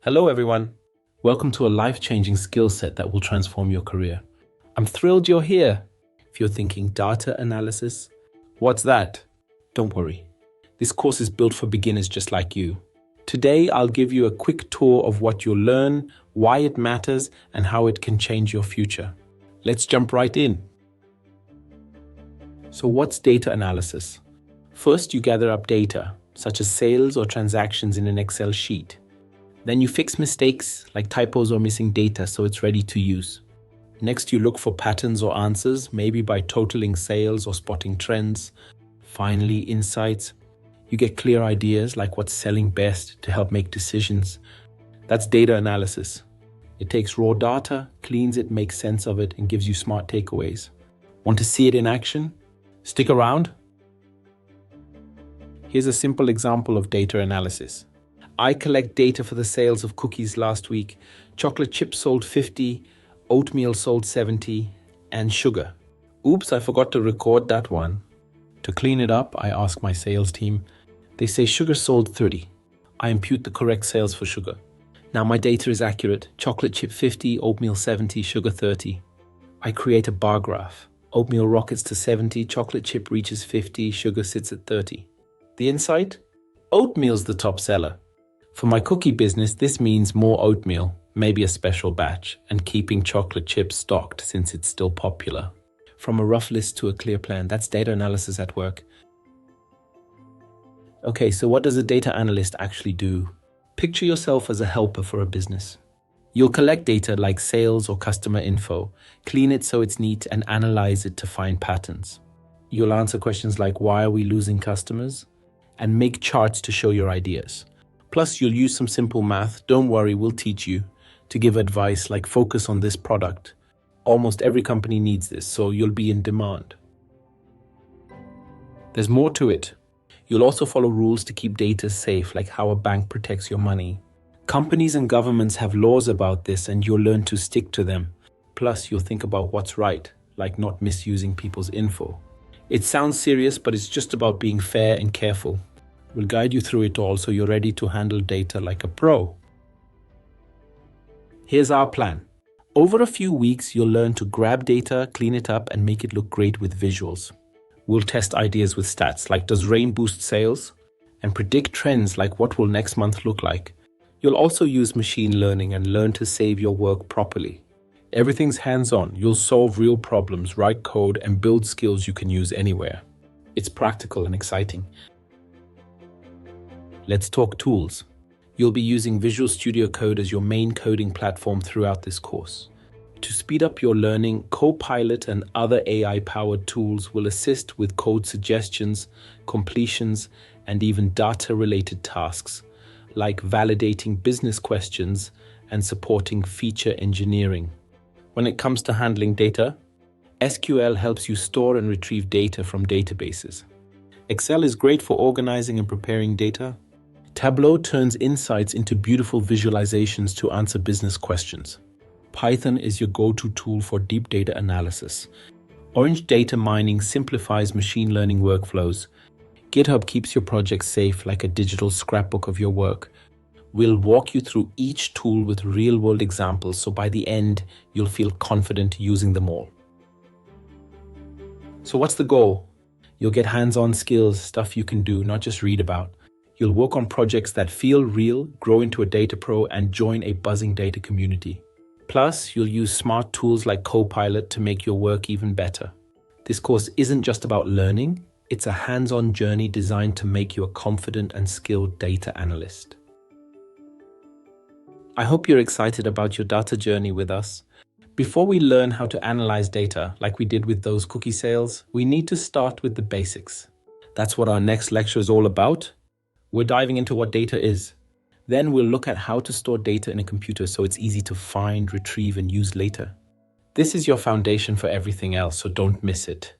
Hello, everyone. Welcome to a life-changing skill set that will transform your career. I'm thrilled you're here. If you're thinking data analysis, what's that? Don't worry. This course is built for beginners just like you. Today, I'll give you a quick tour of what you'll learn, why it matters, and how it can change your future. Let's jump right in. So what's data analysis? First, you gather up data, such as sales or transactions in an Excel sheet. Then you fix mistakes like typos or missing data so it's ready to use. Next, you look for patterns or answers, maybe by totaling sales or spotting trends. Finally, insights. You get clear ideas like what's selling best to help make decisions. That's data analysis. It takes raw data, cleans it, makes sense of it, and gives you smart takeaways. Want to see it in action? Stick around. Here's a simple example of data analysis. I collect data for the sales of cookies last week. Chocolate chips sold 50, oatmeal sold 70, and sugar. Oops, I forgot to record that one. To clean it up, I ask my sales team. They say sugar sold 30. I impute the correct sales for sugar. Now my data is accurate. Chocolate chip 50, oatmeal 70, sugar 30. I create a bar graph. Oatmeal rockets to 70, chocolate chip reaches 50, sugar sits at 30. The insight? Oatmeal's the top seller. For my cookie business, this means more oatmeal, maybe a special batch, and keeping chocolate chips stocked since it's still popular. From a rough list to a clear plan, that's data analysis at work. Okay, so what does a data analyst actually do? Picture yourself as a helper for a business. You'll collect data like sales or customer info, clean it so it's neat, and analyze it to find patterns. You'll answer questions like, why are we losing customers? And make charts to show your ideas. Plus, you'll use some simple math, don't worry, we'll teach you, to give advice like focus on this product. Almost every company needs this, so you'll be in demand. There's more to it. You'll also follow rules to keep data safe, like how a bank protects your money. Companies and governments have laws about this, and you'll learn to stick to them. Plus, you'll think about what's right, like not misusing people's info. It sounds serious, but it's just about being fair and careful. We'll guide you through it all so you're ready to handle data like a pro. Here's our plan. Over a few weeks, you'll learn to grab data, clean it up, and make it look great with visuals. We'll test ideas with stats like does rain boost sales? And predict trends like what will next month look like. You'll also use machine learning and learn to save your work properly. Everything's hands-on. You'll solve real problems, write code, and build skills you can use anywhere. It's practical and exciting. Let's talk tools. You'll be using Visual Studio Code as your main coding platform throughout this course. To speed up your learning, Copilot and other AI-powered tools will assist with code suggestions, completions, and even data-related tasks, like validating business questions and supporting feature engineering. When it comes to handling data, SQL helps you store and retrieve data from databases. Excel is great for organizing and preparing data. Tableau turns insights into beautiful visualizations to answer business questions. Python is your go-to tool for deep data analysis. Orange data mining simplifies machine learning workflows. GitHub keeps your projects safe like a digital scrapbook of your work. We'll walk you through each tool with real-world examples, so by the end, you'll feel confident using them all. So what's the goal? You'll get hands-on skills, stuff you can do, not just read about. You'll work on projects that feel real, grow into a data pro, and join a buzzing data community. Plus, you'll use smart tools like Copilot to make your work even better. This course isn't just about learning, it's a hands-on journey designed to make you a confident and skilled data analyst. I hope you're excited about your data journey with us. Before we learn how to analyze data, like we did with those cookie sales, we need to start with the basics. That's what our next lecture is all about. We're diving into what data is. Then we'll look at how to store data in a computer so it's easy to find, retrieve, and use later. This is your foundation for everything else, so don't miss it.